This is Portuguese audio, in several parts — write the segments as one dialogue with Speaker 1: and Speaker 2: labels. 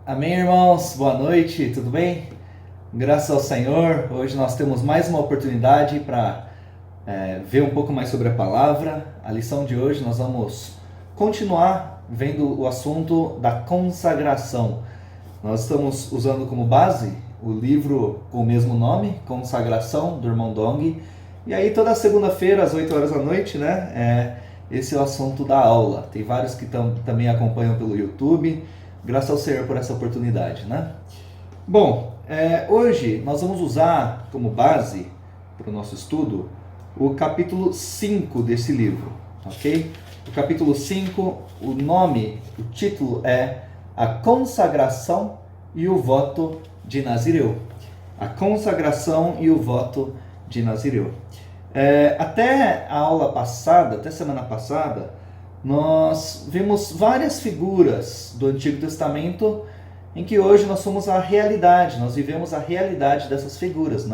Speaker 1: Amém, irmãos? Boa noite, tudo bem? Graças ao Senhor, hoje nós temos mais uma oportunidade para ver um pouco mais sobre a palavra. A lição de hoje nós vamos continuar vendo o assunto da consagração. Nós estamos usando como base o livro com o mesmo nome, Consagração, do irmão Dong. E aí toda segunda-feira, às 8 horas da noite, esse é o assunto da aula. Tem vários que também acompanham pelo YouTube. Graças ao Senhor por essa oportunidade, Bom, hoje nós vamos usar como base para o nosso estudo o capítulo 5 desse livro, ok? O capítulo 5, o título é A Consagração e o Voto de Nazireu. A Consagração e o Voto de Nazireu. Até a aula passada, até semana passada, nós vimos várias figuras do Antigo Testamento em que hoje nós somos a realidade, nós vivemos a realidade dessas figuras,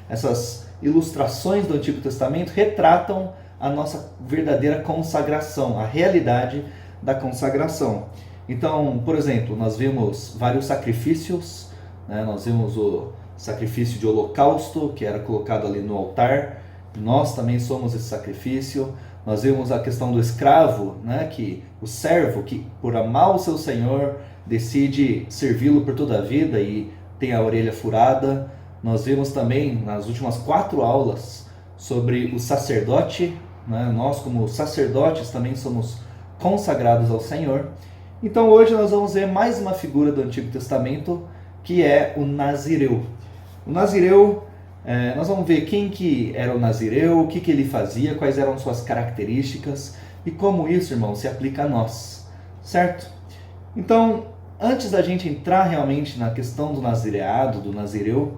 Speaker 1: Essas ilustrações do Antigo Testamento retratam a nossa verdadeira consagração, a realidade da consagração. Então, por exemplo, nós vimos vários sacrifícios, Nós vimos o sacrifício de holocausto, que era colocado ali no altar. Nós também somos esse sacrifício. Nós vimos a questão do escravo, que o servo que por amar o seu senhor decide servi-lo por toda a vida e tem a orelha furada. Nós vimos também nas últimas 4 aulas sobre o sacerdote, Nós como sacerdotes também somos consagrados ao Senhor. Então hoje nós vamos ver mais uma figura do Antigo Testamento, que é o Nazireu. O Nazireu, nós vamos ver quem que era o Nazireu, o que ele fazia, quais eram suas características e como isso, irmão, se aplica a nós, certo? Então, antes da gente entrar realmente na questão do nazireado, do Nazireu,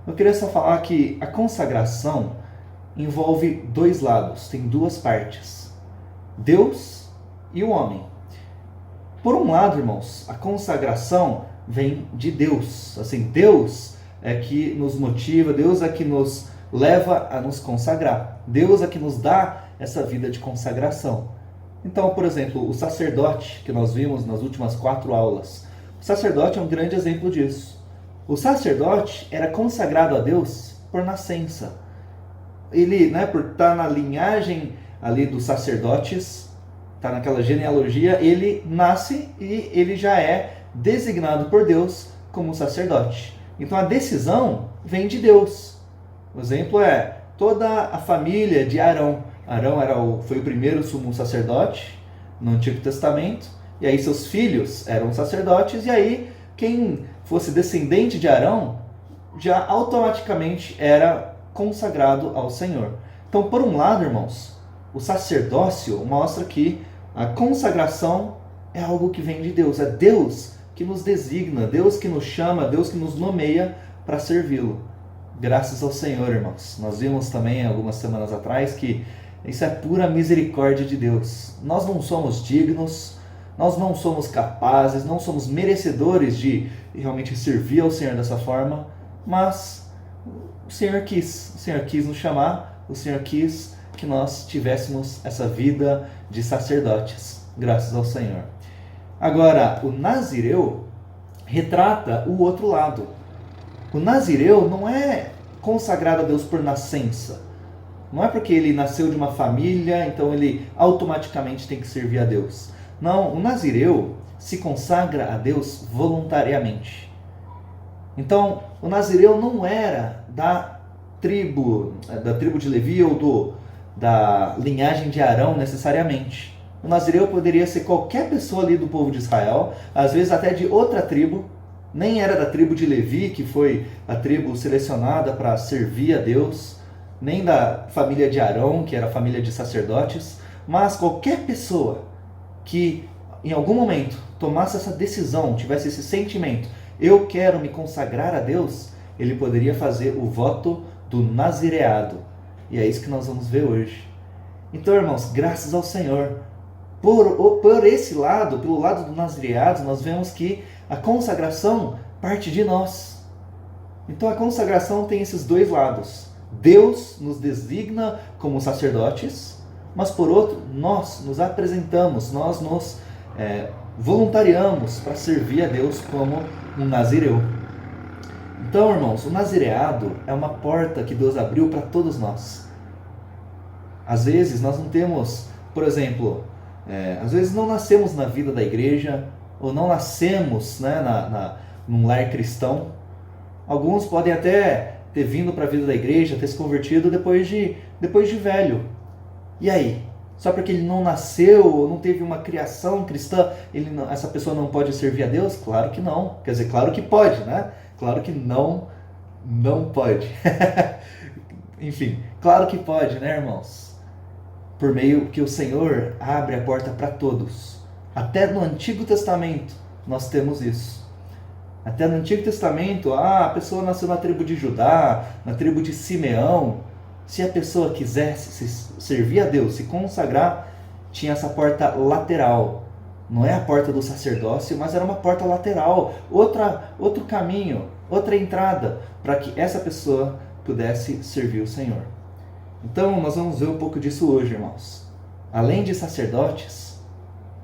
Speaker 1: eu queria só falar que a consagração envolve 2 lados, tem 2 partes, Deus e o homem. Por um lado, irmãos, a consagração vem de Deus, assim, Deus é que nos motiva, Deus é que nos leva a nos consagrar. Deus é que nos dá essa vida de consagração. Então, por exemplo, o sacerdote, que nós vimos nas últimas 4 aulas, o sacerdote é um grande exemplo disso. O sacerdote era consagrado a Deus por nascença. Ele, por estar na linhagem ali dos sacerdotes, está naquela genealogia, ele nasce e ele já é designado por Deus como sacerdote. Então a decisão vem de Deus. O exemplo é toda a família de Arão. Arão foi o primeiro sumo sacerdote no Antigo Testamento, e aí seus filhos eram sacerdotes, e aí quem fosse descendente de Arão já automaticamente era consagrado ao Senhor. Então, por um lado, irmãos, o sacerdócio mostra que a consagração é algo que vem de Deus, é Deus que nos designa, Deus que nos chama, Deus que nos nomeia para servi-lo. Graças ao Senhor, irmãos. Nós vimos também algumas semanas atrás que isso é pura misericórdia de Deus. Nós não somos dignos, nós não somos capazes, não somos merecedores de realmente servir ao Senhor dessa forma, mas o Senhor quis nos chamar, o Senhor quis que nós tivéssemos essa vida de sacerdotes, graças ao Senhor. Agora, o Nazireu retrata o outro lado. O Nazireu não é consagrado a Deus por nascença. Não é porque ele nasceu de uma família, então ele automaticamente tem que servir a Deus. Não, o Nazireu se consagra a Deus voluntariamente. Então, o Nazireu não era da tribo de Levi ou da linhagem de Arão necessariamente. O Nazireu poderia ser qualquer pessoa ali do povo de Israel, às vezes até de outra tribo, nem era da tribo de Levi, que foi a tribo selecionada para servir a Deus, nem da família de Arão, que era a família de sacerdotes, mas qualquer pessoa que em algum momento tomasse essa decisão, tivesse esse sentimento, eu quero me consagrar a Deus, ele poderia fazer o voto do nazireado. E é isso que nós vamos ver hoje. Então, irmãos, graças ao Senhor, por esse lado, pelo lado do nazireado, nós vemos que a consagração parte de nós. Então a consagração tem esses 2 lados. Deus nos designa como sacerdotes, mas por outro, nós nos apresentamos, nós nos voluntariamos para servir a Deus como um nazireu. Então, irmãos, o nazireado é uma porta que Deus abriu para todos nós. Às vezes nós não temos, por exemplo, às vezes não nascemos na vida da igreja, ou não nascemos, né, num lar cristão. Alguns podem até ter vindo para a vida da igreja, ter se convertido depois de velho. E aí? Só porque ele não nasceu, ou não teve uma criação cristã, essa pessoa não pode servir a Deus? Claro que não. Quer dizer, claro que pode, né? Claro que não pode. Enfim, claro que pode, né, irmãos? Por meio que o Senhor abre a porta para todos. Até no Antigo Testamento nós temos isso. Até no Antigo Testamento, a pessoa nasceu na tribo de Judá, na tribo de Simeão. Se a pessoa quisesse servir a Deus, se consagrar, tinha essa porta lateral. Não é a porta do sacerdócio, mas era uma porta lateral, outro caminho, outra entrada, para que essa pessoa pudesse servir o Senhor. Então, nós vamos ver um pouco disso hoje, irmãos. Além de sacerdotes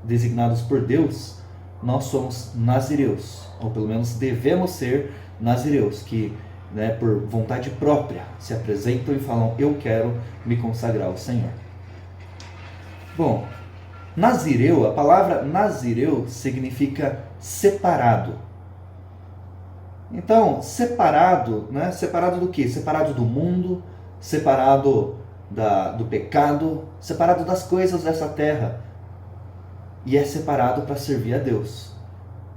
Speaker 1: designados por Deus, nós somos nazireus, ou pelo menos devemos ser nazireus, que, por vontade própria, se apresentam e falam: eu quero me consagrar ao Senhor. Bom, nazireu, a palavra nazireu significa separado. Então, separado, né? Separado do quê? Separado do mundo, separado do pecado, separado das coisas dessa terra. E é separado para servir a Deus.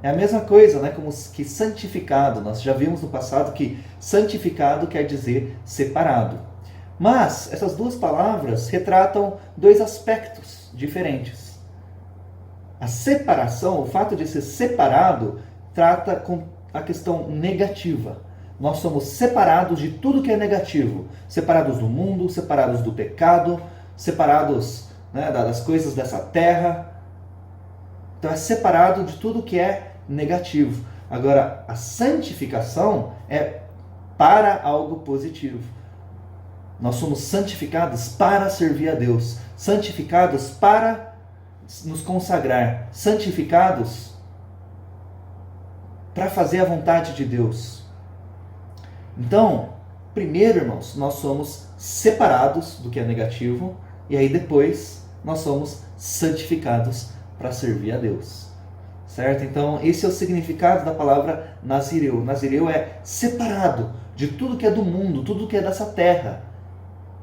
Speaker 1: É a mesma coisa, né? Como que santificado. Nós já vimos no passado que santificado quer dizer separado. Mas essas duas palavras retratam dois aspectos diferentes. A separação, o fato de ser separado, trata com a questão negativa. Nós somos separados de tudo que é negativo. Separados do mundo, separados do pecado, separados, né, das coisas dessa terra. Então é separado de tudo que é negativo. Agora, a santificação é para algo positivo. Nós somos santificados para servir a Deus, santificados para nos consagrar, santificados para fazer a vontade de Deus. Então, primeiro, irmãos, nós somos separados do que é negativo, e aí depois nós somos santificados para servir a Deus. Certo? Então, esse é o significado da palavra nazireu. Nazireu é separado de tudo que é do mundo, tudo que é dessa terra.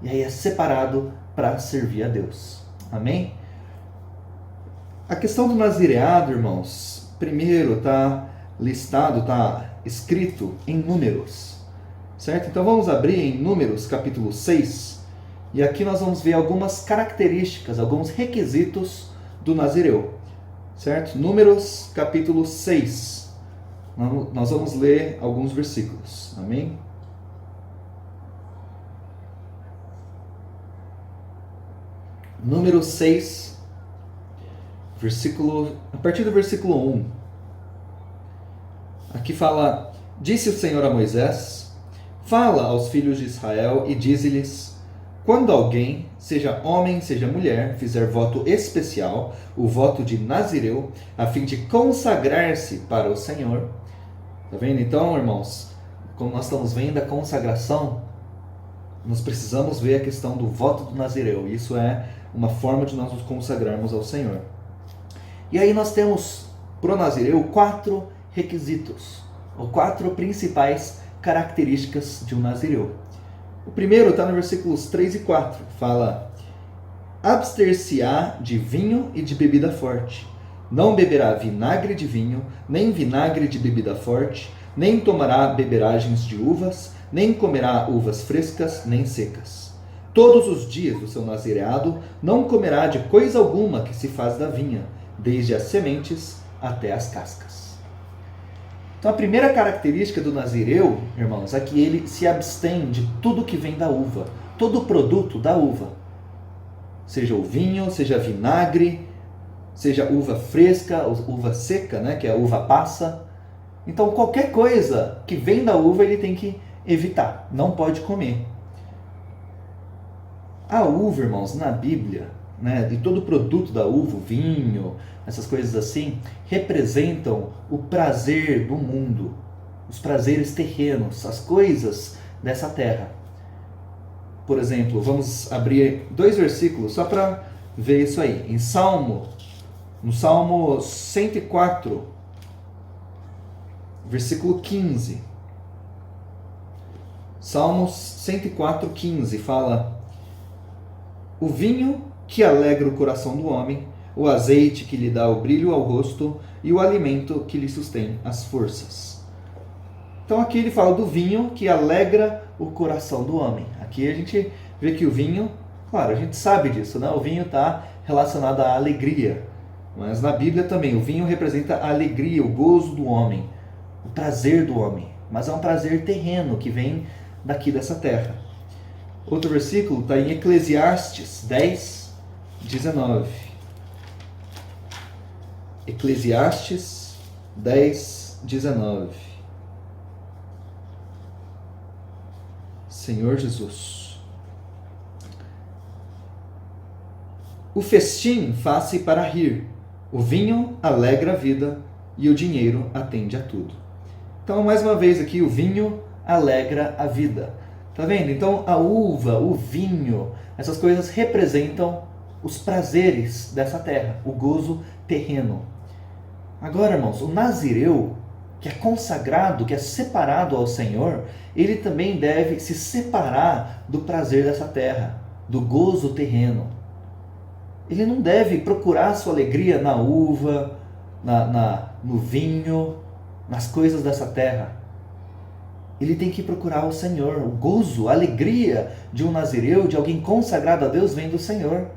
Speaker 1: E aí é separado para servir a Deus. Amém? A questão do nazireado, irmãos, primeiro está listado, está escrito em Números. Certo? Então vamos abrir em Números capítulo 6. E aqui nós vamos ver algumas características, alguns requisitos do nazireu. Certo? Números capítulo 6. Nós vamos ler alguns versículos. Amém? Número 6, a partir do versículo 1. Aqui fala: disse o Senhor a Moisés: fala aos filhos de Israel e dize-lhes: quando alguém, seja homem, seja mulher, fizer voto especial, o voto de nazireu, a fim de consagrar-se para o Senhor. Está vendo então, irmãos? Como nós estamos vendo a consagração, nós precisamos ver a questão do voto do nazireu. Isso é uma forma de nós nos consagrarmos ao Senhor. E aí nós temos para o nazireu 4 requisitos, ou 4 principais características de um nazireu. O primeiro está no versículos 3 e 4. Fala: abster-se-á de vinho e de bebida forte. Não beberá vinagre de vinho, nem vinagre de bebida forte, nem tomará beberagens de uvas, nem comerá uvas frescas, nem secas. Todos os dias do seu nazireado não comerá de coisa alguma que se faz da vinha, desde as sementes até as cascas. Então a primeira característica do nazireu, irmãos, é que ele se abstém de tudo que vem da uva, todo produto da uva. Seja o vinho, seja vinagre, seja uva fresca, uva seca, né, que é a uva passa. Então qualquer coisa que vem da uva ele tem que evitar, não pode comer. A uva, irmãos, na Bíblia, né, e todo produto da uva, o vinho, essas coisas assim, representam o prazer do mundo, os prazeres terrenos, as coisas dessa terra. Por exemplo, vamos abrir 2 versículos só para ver isso aí. No Salmo 104, versículo 15. Salmos 104, 15 fala: o vinho que alegra o coração do homem, o azeite que lhe dá o brilho ao rosto e o alimento que lhe sustém as forças. Então aqui ele fala do vinho que alegra o coração do homem. Aqui a gente vê que o vinho, claro, a gente sabe disso, né? O vinho está relacionado à alegria. Mas na Bíblia também, o vinho representa a alegria, o gozo do homem, o prazer do homem. Mas é um prazer terreno que vem daqui dessa terra. Outro versículo está em Eclesiastes 10, 19. Eclesiastes 10, 19. Senhor Jesus. O festim faz-se para rir, o vinho alegra a vida e o dinheiro atende a tudo. Então, mais uma vez aqui, o vinho alegra a vida. Tá vendo? Então, a uva, o vinho, essas coisas representam os prazeres dessa terra, o gozo terreno. Agora, irmãos, o nazireu, que é consagrado, que é separado ao Senhor, ele também deve se separar do prazer dessa terra, do gozo terreno. Ele não deve procurar sua alegria na uva, no vinho, nas coisas dessa terra. Ele tem que procurar o Senhor. O gozo, a alegria de um nazireu, de alguém consagrado a Deus, vem do Senhor.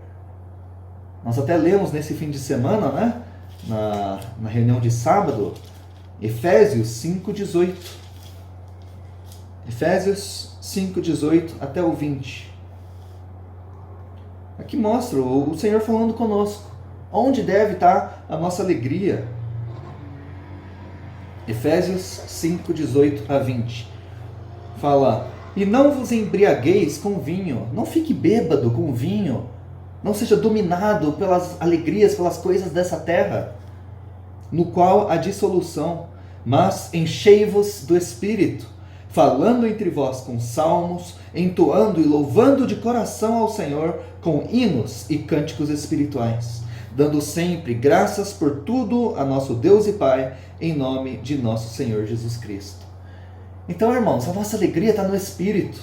Speaker 1: Nós até lemos nesse fim de semana, né? Na reunião de sábado, Efésios 5:18. Efésios 5:18 até o 20. Aqui mostra o Senhor falando conosco. Onde deve estar a nossa alegria? Efésios 5:18 a 20. Fala: e não vos embriagueis com vinho, não fique bêbado com vinho, não seja dominado pelas alegrias, pelas coisas dessa terra, no qual há dissolução, mas enchei-vos do Espírito, falando entre vós com salmos, entoando e louvando de coração ao Senhor com hinos e cânticos espirituais, dando sempre graças por tudo a nosso Deus e Pai, em nome de nosso Senhor Jesus Cristo. Então, irmãos, a nossa alegria está no Espírito.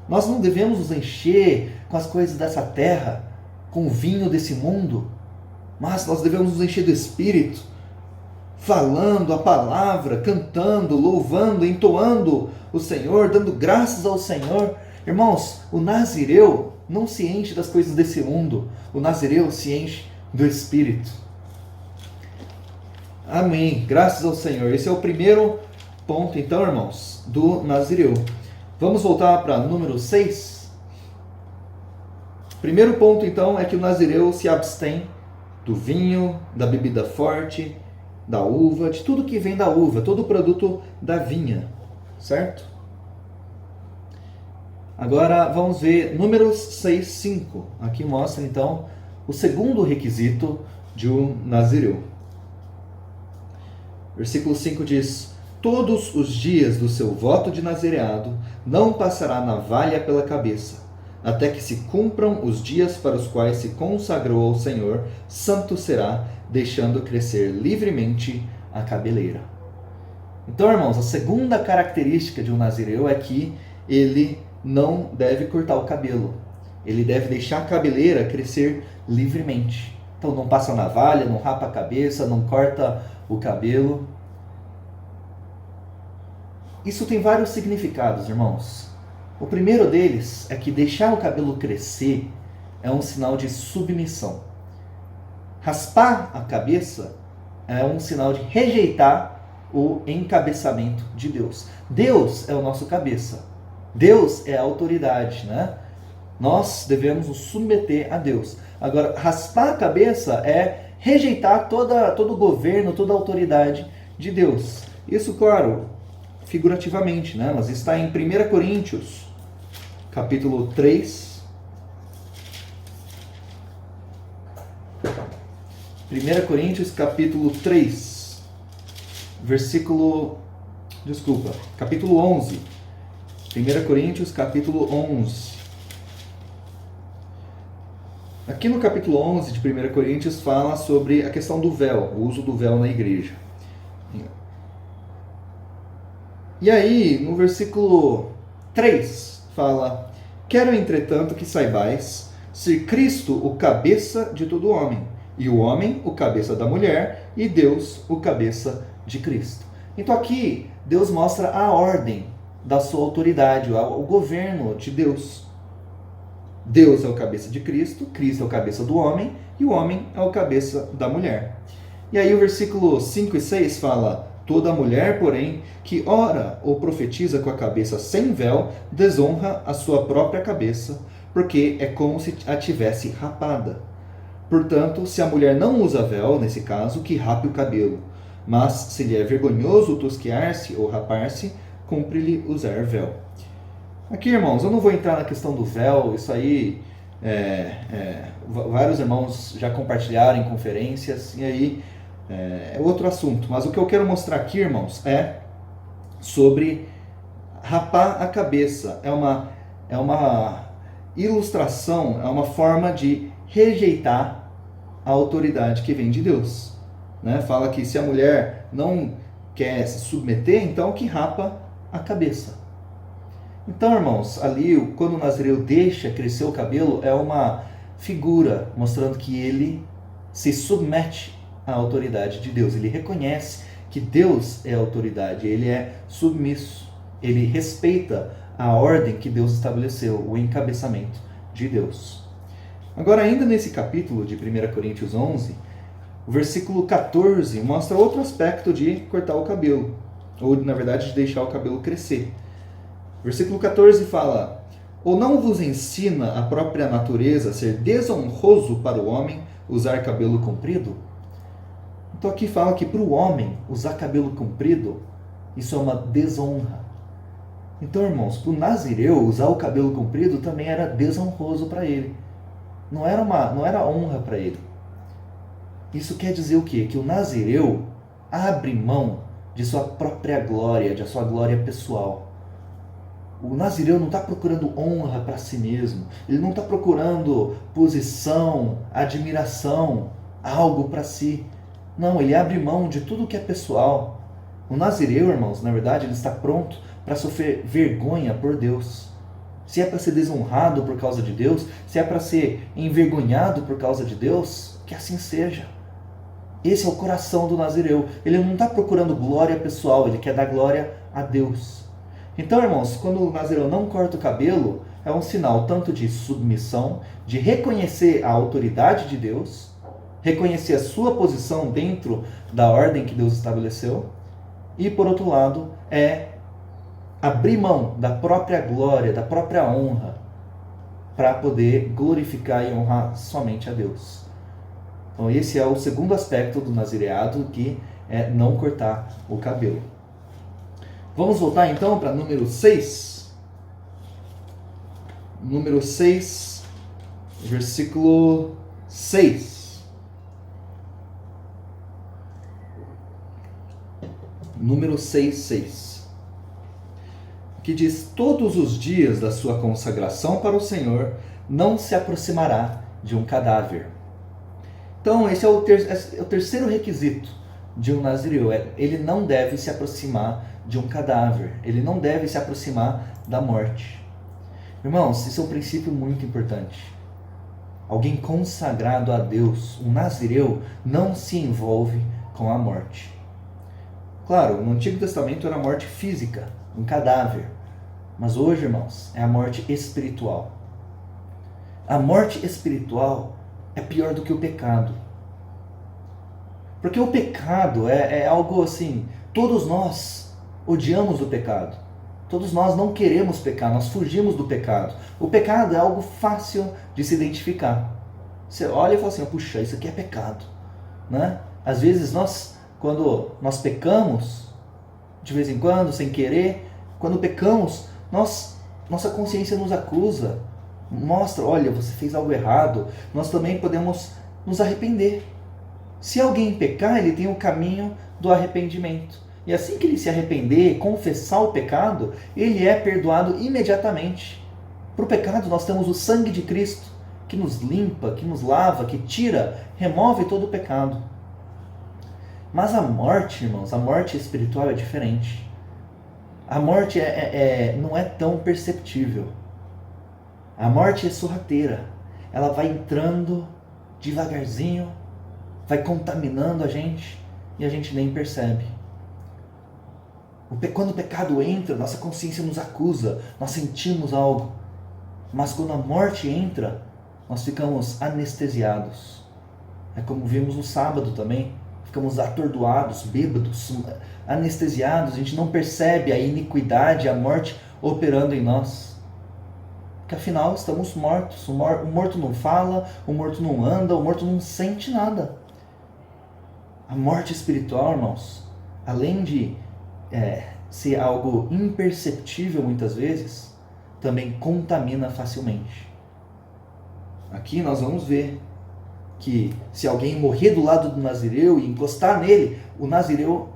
Speaker 1: Nós não devemos nos encher com as coisas dessa terra, com o vinho desse mundo, mas nós devemos nos encher do Espírito, falando a palavra, cantando, louvando, entoando o Senhor, dando graças ao Senhor. Irmãos, o nazireu não se enche das coisas desse mundo, o nazireu se enche do Espírito. Amém, graças ao Senhor. Esse é o primeiro ponto, então, irmãos, do nazireu. Vamos voltar para número 6. Primeiro ponto, então, é que o nazireu se abstém do vinho, da bebida forte, da uva, de tudo que vem da uva, todo o produto da vinha, certo? Agora vamos ver Números 6:5. Aqui mostra, então, o segundo requisito de um nazireu. Versículo 5 diz: todos os dias do seu voto de nazireado não passará navalha pela cabeça, até que se cumpram os dias para os quais se consagrou ao Senhor, santo será, deixando crescer livremente a cabeleira. Então, irmãos, a segunda característica de um nazireu é que ele não deve cortar o cabelo. Ele deve deixar a cabeleira crescer livremente. Então, não passa navalha, não rapa a cabeça, não corta o cabelo. Isso tem vários significados, irmãos. O primeiro deles é que deixar o cabelo crescer é um sinal de submissão. Raspar a cabeça é um sinal de rejeitar o encabeçamento de Deus. Deus é o nosso cabeça. Deus é a autoridade, né? Nós devemos nos submeter a Deus. Agora, raspar a cabeça é rejeitar todo o governo, toda a autoridade de Deus. Isso, claro, figurativamente, né? Mas está em 1 Coríntios, capítulo 3. 1 Coríntios capítulo 3, capítulo 11. 1 Coríntios capítulo 11. Aqui no capítulo 11 de 1 Coríntios fala sobre a questão do véu, o uso do véu na igreja. E aí, no versículo 3, fala: quero, entretanto, que saibais ser Cristo o cabeça de todo homem, e o homem o cabeça da mulher, e Deus o cabeça de Cristo. Então aqui, Deus mostra a ordem da sua autoridade, o governo de Deus. Deus é o cabeça de Cristo, Cristo é o cabeça do homem, e o homem é o cabeça da mulher. E aí o versículo 5 e 6 fala: toda mulher, porém, que ora ou profetiza com a cabeça sem véu, desonra a sua própria cabeça, porque é como se a tivesse rapada. Portanto, se a mulher não usa véu, nesse caso, que rape o cabelo. Mas, se lhe é vergonhoso tosquear-se ou rapar-se, cumpre-lhe usar véu. Aqui, irmãos, eu não vou entrar na questão do véu, isso aí vários irmãos já compartilharam em conferências, e aí é outro assunto. Mas o que eu quero mostrar aqui, irmãos, é sobre rapar a cabeça. É uma ilustração, é uma forma de rejeitar a autoridade que vem de Deus. Né? Fala que se a mulher não quer se submeter, então que rapa a cabeça. Então, irmãos, ali quando o nazireu deixa crescer o cabelo, é uma figura mostrando que ele se submete à autoridade de Deus. Ele reconhece que Deus é a autoridade, ele é submisso, ele respeita a ordem que Deus estabeleceu, o encabeçamento de Deus. Agora, ainda nesse capítulo de 1 Coríntios 11, o versículo 14 mostra outro aspecto de cortar o cabelo, ou na verdade de deixar o cabelo crescer. Versículo 14 fala: ou não vos ensina a própria natureza a ser desonroso para o homem usar cabelo comprido? Então aqui fala que para o homem usar cabelo comprido, isso é uma desonra. Então, irmãos, para o nazireu usar o cabelo comprido também era desonroso para ele. Não era honra para ele. Isso quer dizer o quê? Que o nazireu abre mão de sua própria glória, de sua glória pessoal. O nazireu não está procurando honra para si mesmo. Ele não está procurando posição, admiração, algo para si. Não, ele abre mão de tudo que é pessoal. O nazireu, irmãos, na verdade, ele está pronto para sofrer vergonha por Deus. Se é para ser desonrado por causa de Deus, se é para ser envergonhado por causa de Deus, que assim seja. Esse é o coração do nazireu. Ele não está procurando glória pessoal, ele quer dar glória a Deus. Então, irmãos, quando o nazireu não corta o cabelo, é um sinal tanto de submissão, de reconhecer a autoridade de Deus, reconhecer a sua posição dentro da ordem que Deus estabeleceu, e, por outro lado, é abrir mão da própria glória, da própria honra, para poder glorificar e honrar somente a Deus. Então, esse é o segundo aspecto do nazireado, que é não cortar o cabelo. Vamos voltar então para número 6. Número 6, versículo 6. Número 6:6. Que diz: todos os dias da sua consagração para o Senhor não se aproximará de um cadáver. Então, esse é o terceiro requisito de um nazireu. Ele não deve se aproximar de um cadáver. Ele não deve se aproximar da morte. Irmãos, isso é um princípio muito importante. Alguém consagrado a Deus, um nazireu, não se envolve com a morte. Claro, no Antigo Testamento era a morte física, um cadáver. Mas hoje, irmãos, é a morte espiritual. A morte espiritual é pior do que o pecado. Porque o pecado é algo assim, todos nós odiamos o pecado. Todos nós não queremos pecar, nós fugimos do pecado. O pecado é algo fácil de se identificar. Você olha e fala assim: puxa, isso aqui é pecado. Né? Às vezes quando nós pecamos, de vez em quando, sem querer, quando pecamos, nossa consciência nos acusa, mostra: olha, você fez algo errado. Nós também podemos nos arrepender. Se alguém pecar, ele tem o caminho do arrependimento. E assim que ele se arrepender, confessar o pecado, ele é perdoado imediatamente. Para o pecado nós temos o sangue de Cristo, que nos limpa, que nos lava, que tira, remove todo o pecado. Mas a morte, irmãos, a morte espiritual é diferente. A morte não é tão perceptível. A morte é sorrateira. Ela vai entrando devagarzinho, vai contaminando a gente e a gente nem percebe. Quando o pecado entra, nossa consciência nos acusa, nós sentimos algo. Mas quando a morte entra, nós ficamos anestesiados. É como vimos no sábado também. Ficamos atordoados, bêbados, anestesiados. A gente não percebe a iniquidade, a morte operando em nós. Porque afinal estamos mortos. O morto não fala, o morto não anda, o morto não sente nada. A morte espiritual, irmãos, além de ser algo imperceptível muitas vezes, também contamina facilmente. Aqui nós vamos ver que se alguém morrer do lado do nazireu e encostar nele, o nazireu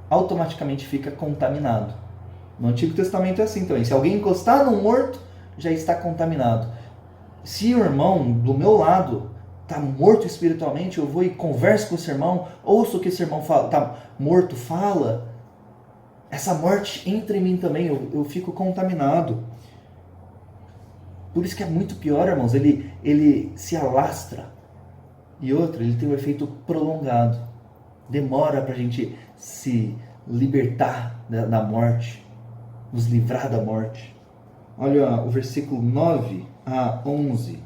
Speaker 1: automaticamente fica contaminado. No Antigo Testamento é assim também. Se alguém encostar num morto, já está contaminado. Se o irmão do meu lado está morto espiritualmente, eu vou e converso com esse irmão, ouço o que esse irmão está morto fala, essa morte entra em mim também, eu fico contaminado. Por isso que é muito pior, irmãos, ele se alastra. E outro, ele tem um efeito prolongado. Demora para a gente se libertar da morte, nos livrar da morte. Olha o versículo 9 a 11.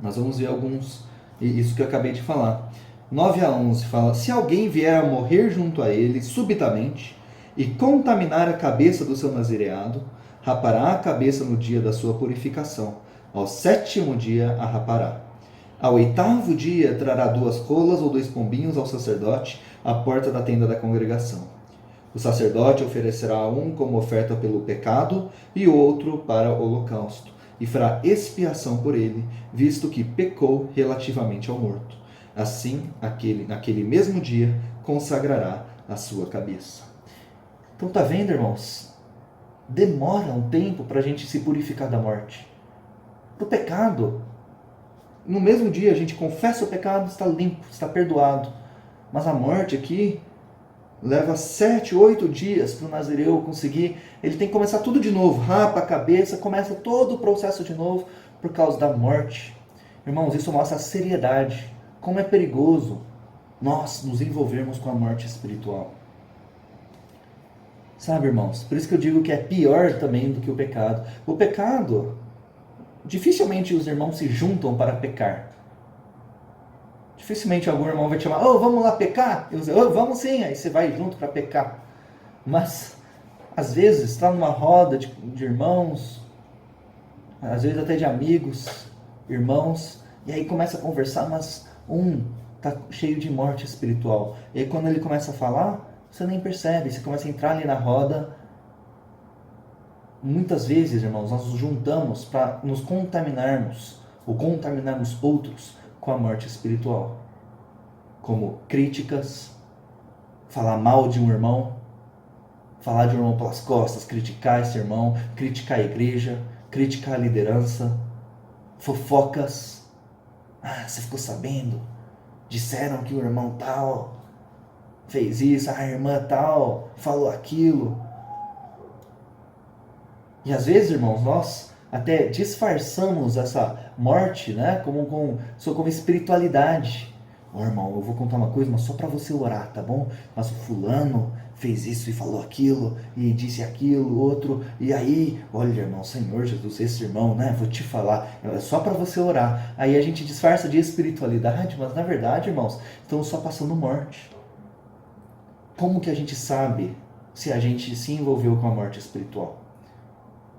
Speaker 1: Nós vamos ver alguns, isso que eu acabei de falar. 9 a 11 fala: se alguém vier a morrer junto a ele subitamente e contaminar a cabeça do seu nazireado, rapará a cabeça no dia da sua purificação. Ao 7º dia a rapará. Ao 8º dia trará 2 rolas ou 2 pombinhos ao sacerdote à porta da tenda da congregação. O sacerdote oferecerá um como oferta pelo pecado e outro para o holocausto, e fará expiação por ele, visto que pecou relativamente ao morto. Assim, naquele mesmo dia, consagrará a sua cabeça. Então tá vendo, irmãos? Demora um tempo para a gente se purificar da morte. Do pecado, no mesmo dia a gente confessa o pecado, está limpo, está perdoado. Mas a morte aqui leva 7, 8 dias para o nazireu conseguir. Ele tem que começar tudo de novo, rapa a cabeça, começa todo o processo de novo por causa da morte. Irmãos, isso mostra a seriedade, como é perigoso nós nos envolvermos com a morte espiritual. Sabe, irmãos, por isso que eu digo que é pior também do que o pecado. O pecado, dificilmente os irmãos se juntam para pecar. Dificilmente algum irmão vai te chamar: vamos lá pecar? Eu vou dizer: vamos sim, aí você vai junto para pecar. Mas, às vezes, está numa roda de irmãos, às vezes até de amigos, irmãos, e aí começa a conversar, mas um está cheio de morte espiritual. E aí quando ele começa a falar, você nem percebe, você começa a entrar ali na roda. Muitas vezes, irmãos, nós nos juntamos para nos contaminarmos, ou contaminarmos outros com a morte espiritual. Como críticas, falar mal de um irmão, falar de um irmão pelas costas, criticar esse irmão, criticar a igreja, criticar a liderança, fofocas. Você ficou sabendo? Disseram que o irmão tal fez isso, a irmã tal falou aquilo. E às vezes, irmãos, nós até disfarçamos essa morte, né, como espiritualidade. Irmão, eu vou contar uma coisa, mas só para você orar, tá bom? Mas o fulano fez isso e falou aquilo, e disse aquilo, outro, e aí, olha, irmão, Senhor Jesus, esse irmão, né, vou te falar, é só para você orar. Aí a gente disfarça de espiritualidade, mas na verdade, irmãos, estamos só passando morte. Como que a gente sabe se a gente se envolveu com a morte espiritual?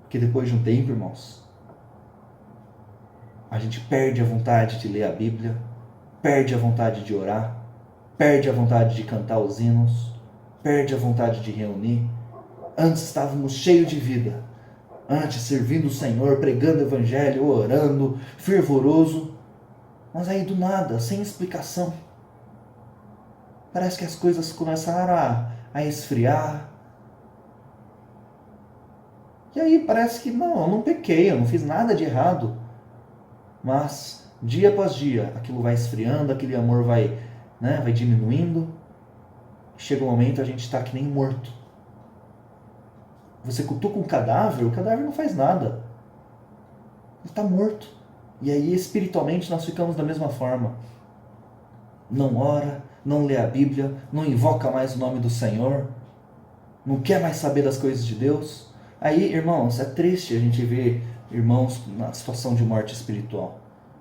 Speaker 1: Porque depois de um tempo, irmãos, a gente perde a vontade de ler a Bíblia, perde a vontade de orar, perde a vontade de cantar os hinos, perde a vontade de reunir. Antes estávamos cheios de vida, antes servindo o Senhor, pregando o Evangelho, orando, fervoroso, mas aí do nada, sem explicação, parece que as coisas começaram a esfriar. E aí parece que não, eu não pequei, eu não fiz nada de errado. Mas dia após dia aquilo vai esfriando, aquele amor vai diminuindo. Chega um momento a gente está que nem morto. Você cutuca um cadáver, o cadáver não faz nada. Ele está morto. E aí espiritualmente nós ficamos da mesma forma. Não ora, não lê a Bíblia, não invoca mais o nome do Senhor, não quer mais saber das coisas de Deus. Aí, irmãos, é triste a gente ver irmãos na situação de morte espiritual.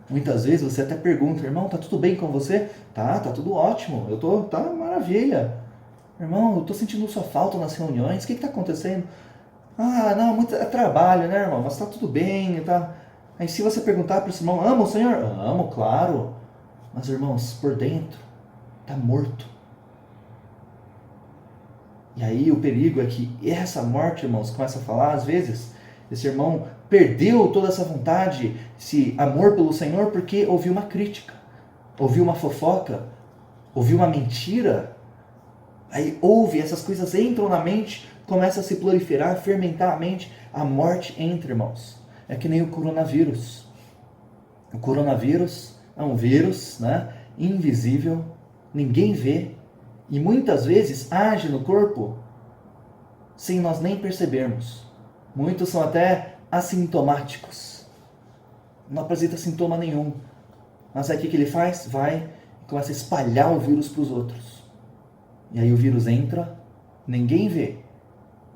Speaker 1: Muitas vezes você até pergunta, irmão, tá tudo bem com você? Tá tudo ótimo, tá maravilha. Irmão, eu tô sentindo sua falta nas reuniões, o que tá acontecendo? Ah, não, muito é trabalho, né, irmão? Mas tá tudo bem, tá? Aí se você perguntar para esse irmão, ama o Senhor? Amo, claro. Mas, irmãos, por dentro, tá morto. E aí o perigo é que essa morte, irmãos, começa a falar, às vezes, esse irmão perdeu toda essa vontade, esse amor pelo Senhor, porque ouviu uma crítica, ouviu uma fofoca, ouviu uma mentira. Aí ouve, essas coisas entram na mente, começa a se proliferar, fermentar a mente, a morte entra, irmãos. É que nem o coronavírus. O coronavírus é um vírus, invisível, ninguém vê, e muitas vezes age no corpo sem nós nem percebermos. Muitos são até assintomáticos. Não apresenta sintoma nenhum. Mas aí o que ele faz? Vai e começa a espalhar o vírus para os outros. E aí o vírus entra, ninguém vê.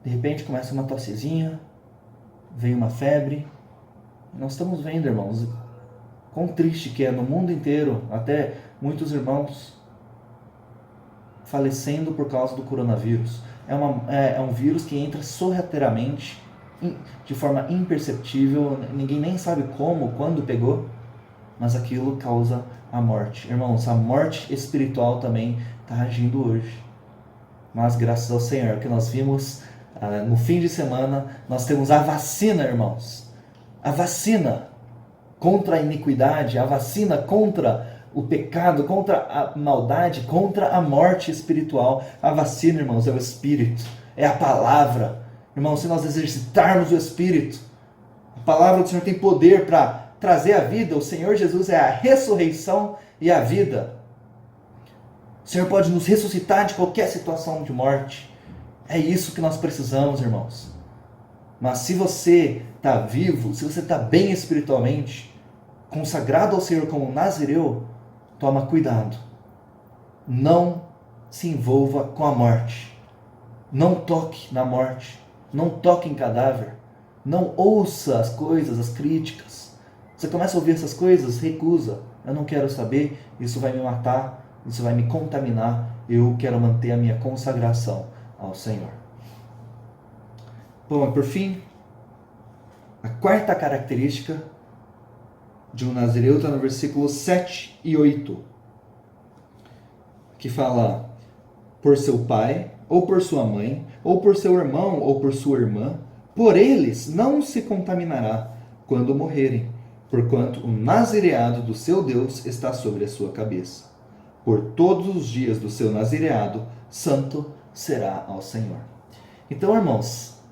Speaker 1: De repente começa uma tossezinha, vem uma febre. E nós estamos vendo, irmãos, quão triste que é no mundo inteiro, até muitos irmãos falecendo por causa do coronavírus. É um vírus que entra sorrateiramente, de forma imperceptível, ninguém nem sabe como, quando pegou, mas aquilo causa a morte. Irmãos, a morte espiritual também está agindo hoje. Mas graças ao Senhor, que nós vimos no fim de semana, nós temos a vacina, irmãos. A vacina contra a iniquidade, a vacina contra o pecado, contra a maldade, contra a morte espiritual. A vacina, irmãos, é o Espírito, é a palavra. Irmãos, se nós exercitarmos o Espírito, a palavra do Senhor tem poder para trazer a vida. O Senhor Jesus é a ressurreição e a vida. O Senhor pode nos ressuscitar de qualquer situação de morte. É isso que nós precisamos, irmãos. Mas se você está vivo, se você está bem espiritualmente, consagrado ao Senhor como nazireu, toma cuidado. Não se envolva com a morte. Não toque na morte. Não toque em cadáver. Não ouça as coisas, as críticas. Você começa a ouvir essas coisas, recusa. Eu não quero saber, isso vai me matar, isso vai me contaminar. Eu quero manter a minha consagração ao Senhor. Bom, e por fim, a quarta característica de um nazireu está no versículo 7 e 8, que fala: por seu pai, ou por sua mãe, ou por seu irmão, ou por sua irmã, por eles não se contaminará quando morrerem, porquanto o nazireado do seu Deus está sobre a sua cabeça. Por todos os dias do seu nazireado, santo será ao Senhor. Então, irmãos,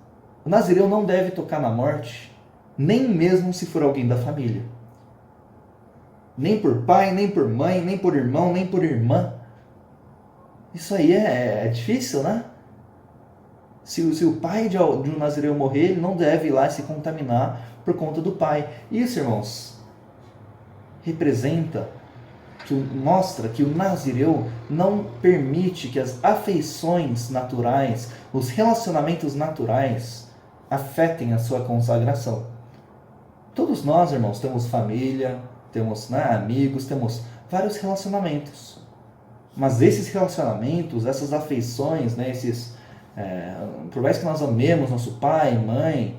Speaker 1: o nazireu não deve tocar na morte, nem mesmo se for alguém da família. Nem por pai, nem por mãe, nem por irmão, nem por irmã. Isso aí é difícil, né? Se o pai de um nazireu morrer, ele não deve ir lá se contaminar por conta do pai. Isso, irmãos, representa, mostra que o nazireu não permite que as afeições naturais, os relacionamentos naturais, afetem a sua consagração. Todos nós, irmãos, temos família, temos amigos, temos vários relacionamentos. Mas esses relacionamentos, essas afeições, por mais que nós amemos nosso pai, mãe,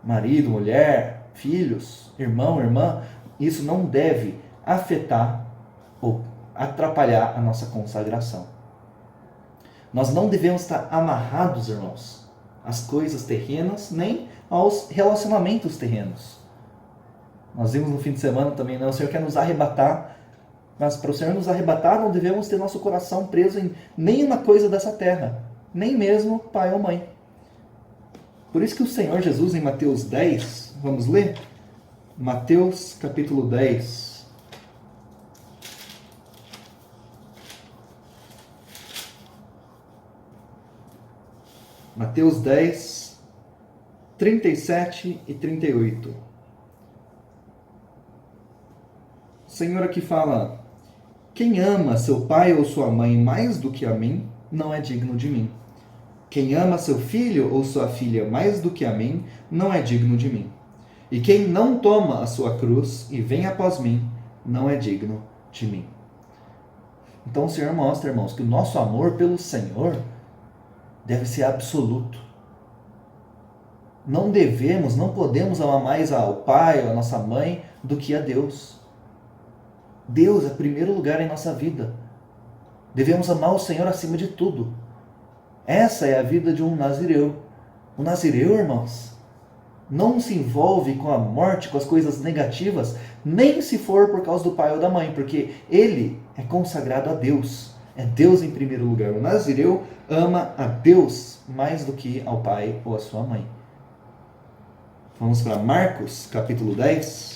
Speaker 1: marido, mulher, filhos, irmão, irmã, isso não deve afetar ou atrapalhar a nossa consagração. Nós não devemos estar amarrados, irmãos, às coisas terrenas, nem aos relacionamentos terrenos. Nós vimos no fim de semana também, o Senhor quer nos arrebatar Mas para o Senhor nos arrebatar, não devemos ter nosso coração preso em nenhuma coisa dessa terra, nem mesmo pai ou mãe. Por isso que o Senhor Jesus, em Mateus 10, vamos ler? Mateus capítulo 10. Mateus 10, 37 e 38. O Senhor aqui fala: quem ama seu pai ou sua mãe mais do que a mim, não é digno de mim. Quem ama seu filho ou sua filha mais do que a mim, não é digno de mim. E quem não toma a sua cruz e vem após mim, não é digno de mim. Então o Senhor mostra, irmãos, que o nosso amor pelo Senhor deve ser absoluto. Não devemos, não podemos amar mais ao pai ou a nossa mãe do que a Deus. Deus é primeiro lugar em nossa vida. Devemos amar o Senhor acima de tudo. Essa é a vida de um nazireu. O nazireu, irmãos, não se envolve com a morte, com as coisas negativas, nem se for por causa do pai ou da mãe, porque ele é consagrado a Deus. É Deus em primeiro lugar. O nazireu ama a Deus mais do que ao pai ou a sua mãe. Vamos para Marcos, capítulo 10.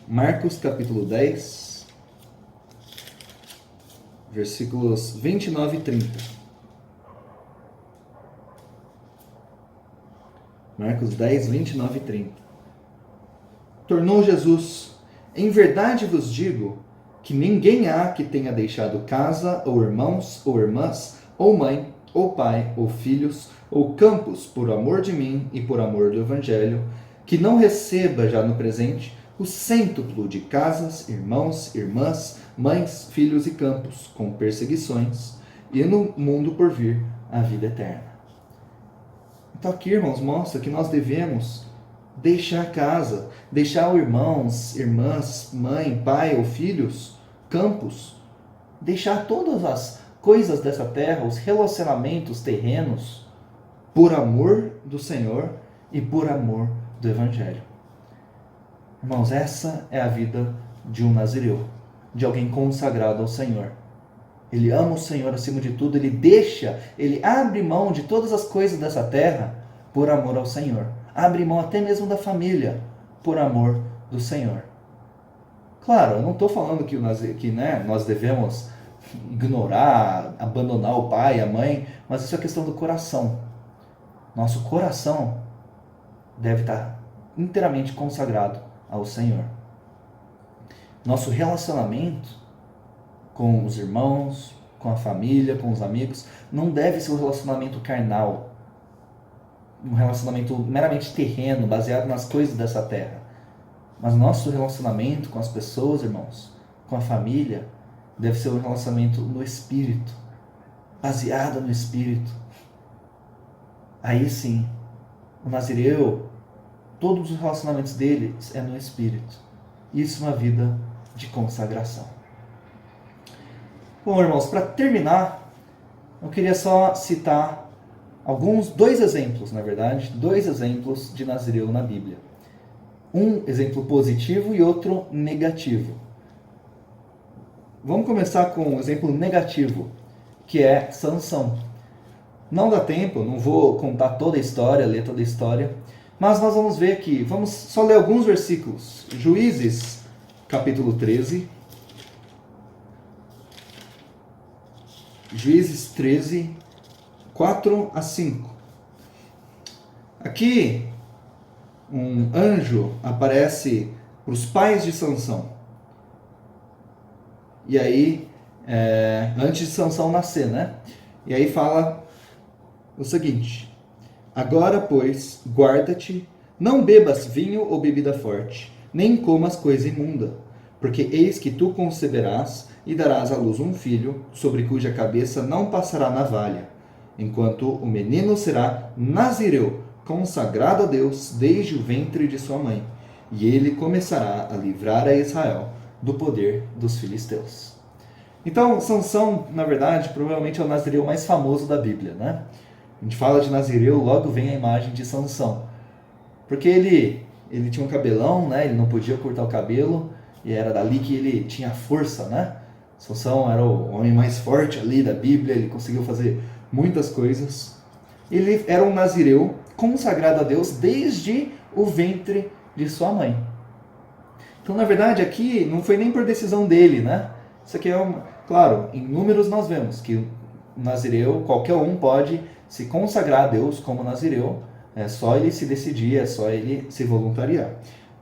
Speaker 1: Marcos, capítulo 10, versículos 29 e 30. Marcos 10, 29 e 30. Tornou Jesus: em verdade vos digo que ninguém há que tenha deixado casa, ou irmãos, ou irmãs, ou mãe, ou pai, ou filhos, ou campos, por amor de mim e por amor do Evangelho, que não receba já no presente o cêntuplo de casas, irmãos, irmãs, mães, filhos e campos, com perseguições, e no mundo por vir a vida eterna. Então aqui, irmãos, mostra que nós devemos deixar casa, deixar irmãos, irmãs, mãe, pai ou filhos, campos, deixar todas as coisas dessa terra, os relacionamentos terrenos, por amor do Senhor e por amor do Evangelho. Irmãos, essa é a vida de um nazireu, de alguém consagrado ao Senhor. Ele ama o Senhor acima de tudo, ele abre mão de todas as coisas dessa terra por amor ao Senhor. Abre mão até mesmo da família por amor do Senhor. Claro, eu não estou falando que nós devemos ignorar, abandonar o pai, a mãe, mas isso é questão do coração. Nosso coração deve estar inteiramente consagrado ao Senhor. Nosso relacionamento com os irmãos, com a família, com os amigos, não deve ser um relacionamento carnal, um relacionamento meramente terreno, baseado nas coisas dessa terra. Mas nosso relacionamento com as pessoas, irmãos, com a família, deve ser um relacionamento no Espírito, baseado no Espírito. Aí sim, o nazireu, todos os relacionamentos dele é no Espírito. Isso é uma vida de consagração. Bom, irmãos, para terminar, eu queria só citar dois exemplos de nazireu na Bíblia. Um exemplo positivo e outro negativo. Vamos começar com o exemplo negativo, que é Sansão. Não dá tempo, não vou contar toda a história, ler toda a história, mas nós vamos ver aqui, vamos só ler alguns versículos. Juízes, capítulo 13. Juízes 13, 4 a 5. Aqui, um anjo aparece para os pais de Sansão. E aí, antes de Sansão nascer, né? E aí fala o seguinte: agora, pois, guarda-te, não bebas vinho ou bebida forte, nem comas coisa imunda, porque eis que tu conceberás e darás à luz um filho, sobre cuja cabeça não passará navalha, enquanto o menino será nazireu, consagrado a Deus desde o ventre de sua mãe, e ele começará a livrar a Israel do poder dos filisteus. Então, Sansão, na verdade, provavelmente é o nazireu mais famoso da Bíblia, né? A gente fala de nazireu, logo vem a imagem de Sansão, porque ele ele tinha um cabelão, né? Ele não podia cortar o cabelo, e era dali que ele tinha força, né? Sansão era o homem mais forte ali da Bíblia, ele conseguiu fazer muitas coisas. Ele era um nazireu consagrado a Deus desde o ventre de sua mãe. Então, na verdade, aqui não foi nem por decisão dele, né? Isso aqui claro, em números nós vemos que o nazireu, qualquer um pode se consagrar a Deus como nazireu, é só ele se decidir, é só ele se voluntariar.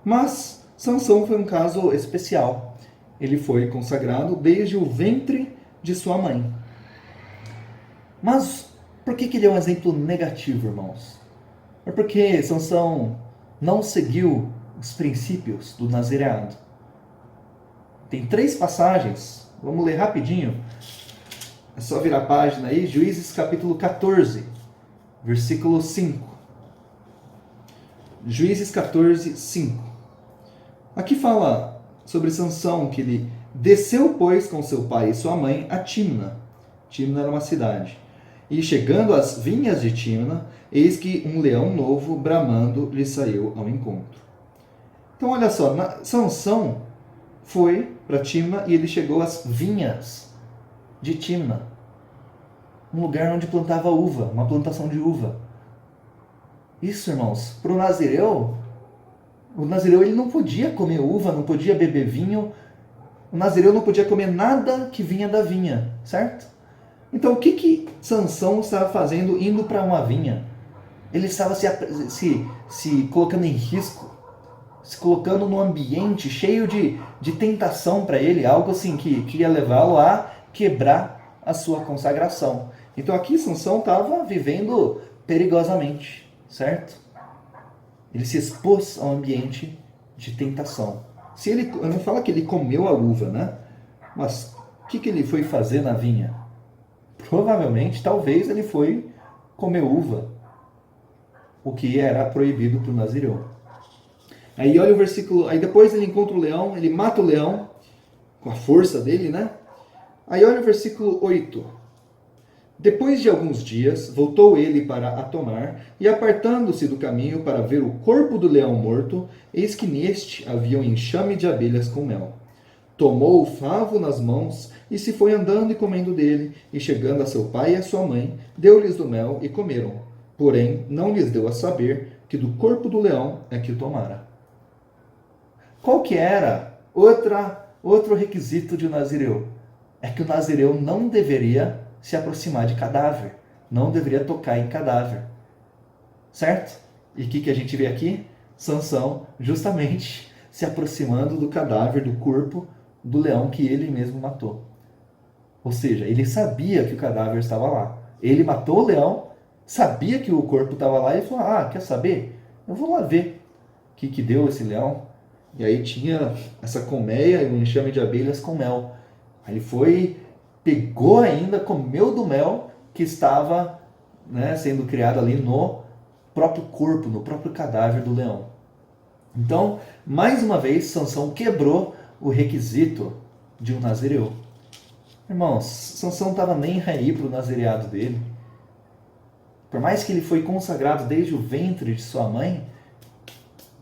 Speaker 1: Mas Sansão foi um caso especial. Ele foi consagrado desde o ventre de sua mãe. Mas por que ele é um exemplo negativo, irmãos? É porque Sansão não seguiu os princípios do nazireado. Tem 3 passagens, vamos ler rapidinho. É só virar a página aí, Juízes capítulo 14, versículo 5. Juízes 14, 5. Aqui fala sobre Sansão, que ele desceu, pois, com seu pai e sua mãe a Timna. Timna era uma cidade. E chegando às vinhas de Timna, eis que um leão novo, bramando, lhe saiu ao encontro. Então, olha só, Sansão foi para Timna e ele chegou às vinhas de Timna. Um lugar onde plantava uva, uma plantação de uva. Isso, irmãos, para o nazireu ele não podia comer uva, não podia beber vinho. O nazireu não podia comer nada que vinha da vinha, certo? Então, o que Sansão estava fazendo indo para uma vinha? Ele estava se colocando em risco, se colocando num ambiente cheio de tentação para ele, algo assim que ia levá-lo a quebrar a sua consagração. Então, aqui Sansão estava vivendo perigosamente, certo? Ele se expôs a um ambiente de tentação. Não fala que ele comeu a uva, né? Mas o que ele foi fazer na vinha? Provavelmente, talvez ele foi comer uva, o que era proibido para o nazireu. Aí olha o versículo, aí depois ele encontra o leão, ele mata o leão, com a força dele, né? Aí olha o versículo 8. Depois de alguns dias, voltou ele para a tomar, e apartando-se do caminho para ver o corpo do leão morto, eis que neste havia um enxame de abelhas com mel. Tomou o favo nas mãos, e se foi andando e comendo dele, e chegando a seu pai e a sua mãe, deu-lhes do mel e comeram. Porém, não lhes deu a saber que do corpo do leão é que o tomara. Qual que era outro requisito de um nazireu? É que o nazireu não deveria se aproximar de cadáver, não deveria tocar em cadáver, certo? E o que a gente vê aqui? Sansão justamente se aproximando do cadáver, do corpo do leão que ele mesmo matou. Ou seja, ele sabia que o cadáver estava lá. Ele matou o leão, sabia que o corpo estava lá e falou, quer saber? Eu vou lá ver o que deu esse leão. E aí tinha essa colmeia e um enxame de abelhas com mel. Aí ele foi, pegou ainda, comeu do mel que estava, né, sendo criado ali no próprio corpo, no próprio cadáver do leão. Então, mais uma vez, Sansão quebrou o requisito de um nazireu. Irmãos, Sansão não estava nem aí para o nazireado dele. Por mais que ele foi consagrado desde o ventre de sua mãe,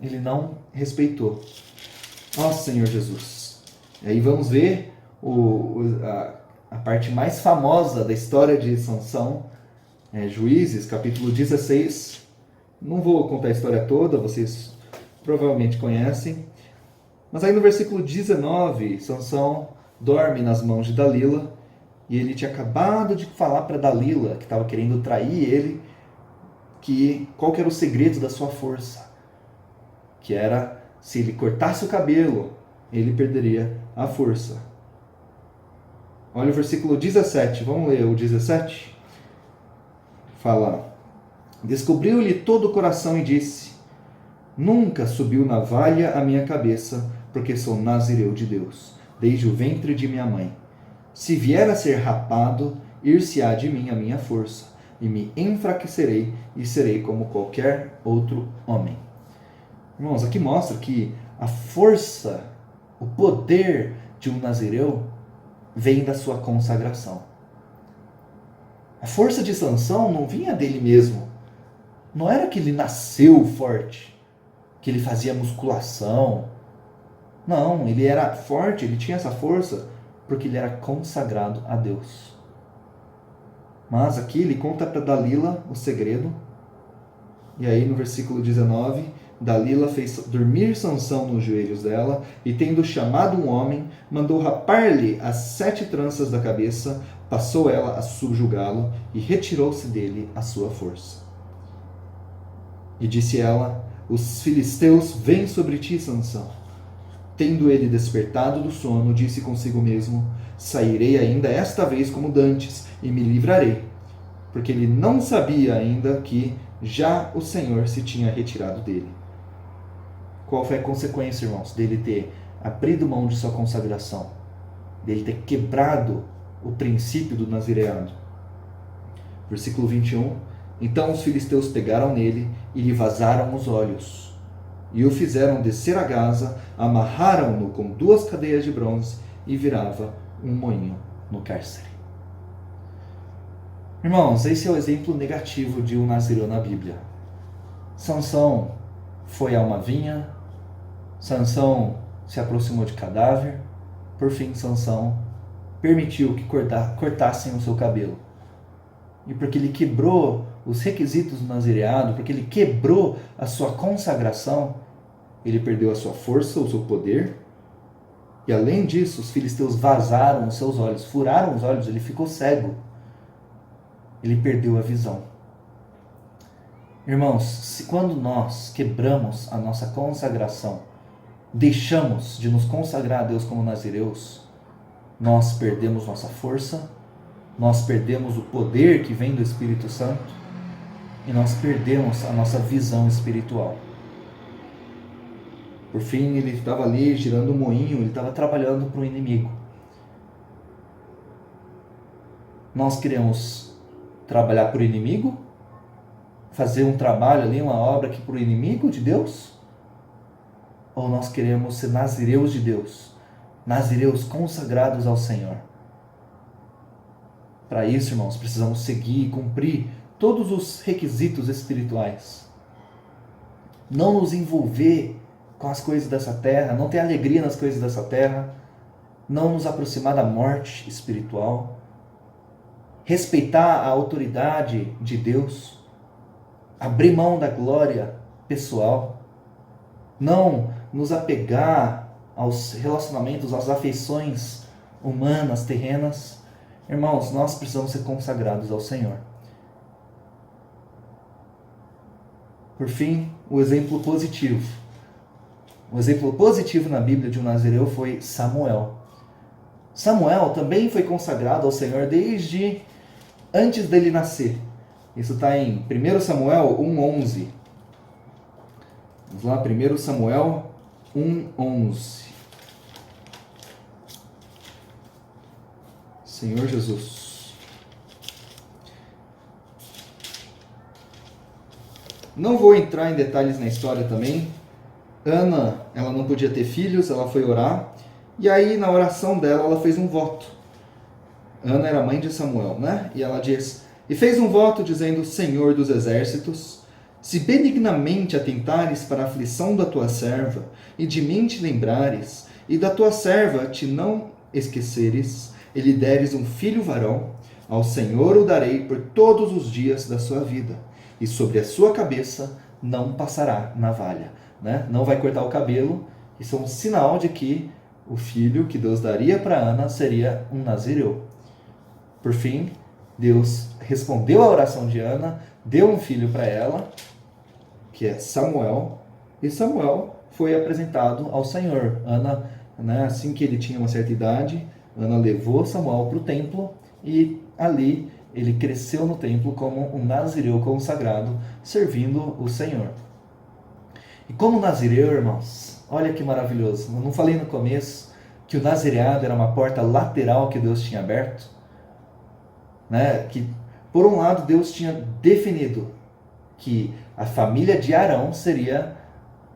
Speaker 1: ele não respeitou. Senhor Jesus. E aí vamos ver a parte mais famosa da história de Sansão, Juízes, capítulo 16. Não vou contar a história toda, vocês provavelmente conhecem. Mas aí no versículo 19, Sansão dorme nas mãos de Dalila, e ele tinha acabado de falar para Dalila, que estava querendo trair ele, qual que era o segredo da sua força. Que era, se ele cortasse o cabelo, ele perderia a força. Olha o versículo 17, vamos ler o 17? Fala, descobriu-lhe todo o coração e disse, nunca subiu navalha à minha cabeça, porque sou nazireu de Deus, desde o ventre de minha mãe. Se vier a ser rapado, ir-se-á de mim a minha força, e me enfraquecerei, e serei como qualquer outro homem. Irmãos, aqui mostra que a força, o poder de um nazireu vem da sua consagração. A força de Sansão não vinha dele mesmo. Não era que ele nasceu forte. que ele fazia musculação. Não, ele era forte, ele tinha essa força porque ele era consagrado a Deus. Mas aqui ele conta para Dalila o segredo. E aí no versículo 19, Dalila fez dormir Sansão nos joelhos dela, e tendo chamado um homem, mandou rapar-lhe as 7 tranças da cabeça, passou ela a subjugá-lo, e retirou-se dele a sua força. E disse ela: os filisteus vêm sobre ti, Sansão. Tendo ele despertado do sono, disse consigo mesmo: sairei ainda esta vez como dantes, e me livrarei. Porque ele não sabia ainda que já o Senhor se tinha retirado dele. Qual foi a consequência, irmãos, dele ter abrido mão de sua consagração? Dele ter quebrado o princípio do nazireado. Versículo 21. Então os filisteus pegaram nele e lhe vazaram os olhos. E o fizeram descer a Gaza, amarraram-no com 2 cadeias de bronze e virava um moinho no cárcere. Irmãos, esse é o exemplo negativo de um nazireu na Bíblia. Sansão foi a uma vinha, Sansão se aproximou de cadáver, por fim Sansão permitiu que cortassem o seu cabelo. E porque ele quebrou os requisitos do nazireado, porque ele quebrou a sua consagração, ele perdeu a sua força, o seu poder. E além disso, os filisteus vazaram os seus olhos, furaram os olhos, ele ficou cego. Ele perdeu a visão. Irmãos, se quando nós quebramos a nossa consagração, deixamos de nos consagrar a Deus como nazireus, nós perdemos nossa força, nós perdemos o poder que vem do Espírito Santo e nós perdemos a nossa visão espiritual. Por fim, ele estava ali girando um moinho, ele estava trabalhando para o inimigo. Nós queremos trabalhar para o inimigo? Fazer um trabalho ali, uma obra aqui para o inimigo de Deus? Ou nós queremos ser nazireus de Deus? Nazireus consagrados ao Senhor? Para isso, irmãos, precisamos seguir e cumprir todos os requisitos espirituais. Não nos envolver com as coisas dessa terra, não ter alegria nas coisas dessa terra, não nos aproximar da morte espiritual, respeitar a autoridade de Deus, abrir mão da glória pessoal, não nos apegar aos relacionamentos, às afeições humanas, terrenas. Irmãos, nós precisamos ser consagrados ao Senhor. Por fim, o exemplo positivo. O exemplo positivo na Bíblia de um nazireu foi Samuel. Samuel também foi consagrado ao Senhor desde antes dele nascer. Isso está em 1 Samuel 1,11. Vamos lá, 1 Samuel 1,11. Senhor Jesus. Não vou entrar em detalhes na história também. Ana, ela não podia ter filhos, ela foi orar. E aí, na oração dela, ela fez um voto. Ana era mãe de Samuel, né? E ela diz: e fez um voto dizendo: Senhor dos exércitos, se benignamente atentares para a aflição da tua serva, e de mim te lembrares, e da tua serva te não esqueceres, e lhe deres um filho varão, ao Senhor o darei por todos os dias da sua vida, e sobre a sua cabeça não passará navalha. Né? Não vai cortar o cabelo. Isso é um sinal de que o filho que Deus daria para Ana seria um nazireu. Por fim, Deus respondeu à oração de Ana, deu um filho para ela, que é Samuel, e Samuel foi apresentado ao Senhor. Ana, né, assim que ele tinha uma certa idade, Ana levou Samuel para o templo e ali ele cresceu no templo como um nazireu consagrado, servindo o Senhor. E como nazireu, irmãos, olha que maravilhoso. Eu não falei no começo que o nazireado era uma porta lateral que Deus tinha aberto? Né? Que, por um lado, Deus tinha definido que a família de Arão seria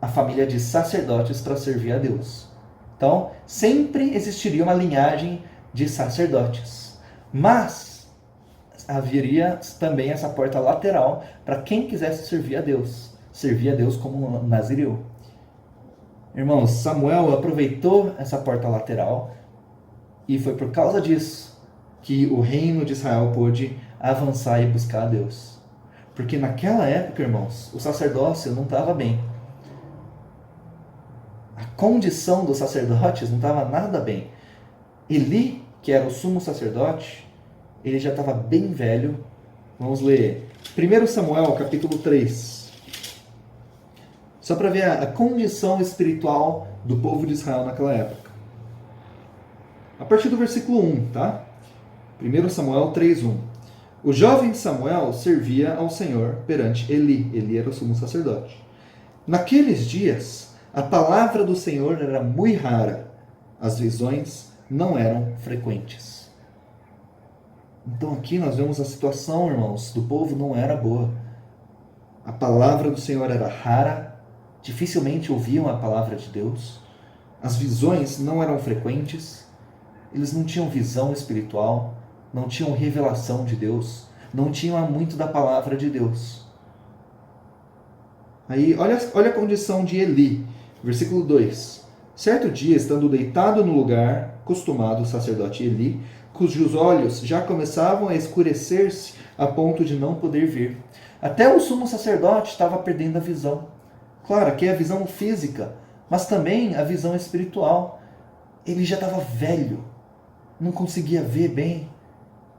Speaker 1: a família de sacerdotes para servir a Deus. Então, sempre existiria uma linhagem de sacerdotes. Mas haveria também essa porta lateral para quem quisesse servir a Deus como nazireu. Irmãos, Samuel aproveitou essa porta lateral e foi por causa disso que o reino de Israel pôde avançar e buscar a Deus. Porque naquela época, irmãos, o sacerdócio não estava bem. A condição dos sacerdotes não estava nada bem. Eli, que era o sumo sacerdote, ele já estava bem velho. Vamos ler 1 Samuel, capítulo 3. Só para ver a condição espiritual do povo de Israel naquela época. A partir do versículo 1, tá? 1 Samuel 3:1. O jovem Samuel servia ao Senhor perante Eli. Eli era o sumo sacerdote. Naqueles dias, a palavra do Senhor era muito rara. As visões não eram frequentes. Então aqui nós vemos a situação, irmãos, do povo não era boa. A palavra do Senhor era rara, dificilmente ouviam a palavra de Deus. As visões não eram frequentes. Eles não tinham visão espiritual, não tinham revelação de Deus, não tinham muito da palavra de Deus. Aí, olha a condição de Eli, versículo 2. Certo dia, estando deitado no lugar costumado, o sacerdote Eli, cujos olhos já começavam a escurecer-se a ponto de não poder ver. Até o sumo sacerdote estava perdendo a visão. Claro, aqui é a visão física, mas também a visão espiritual. Ele já estava velho, não conseguia ver bem.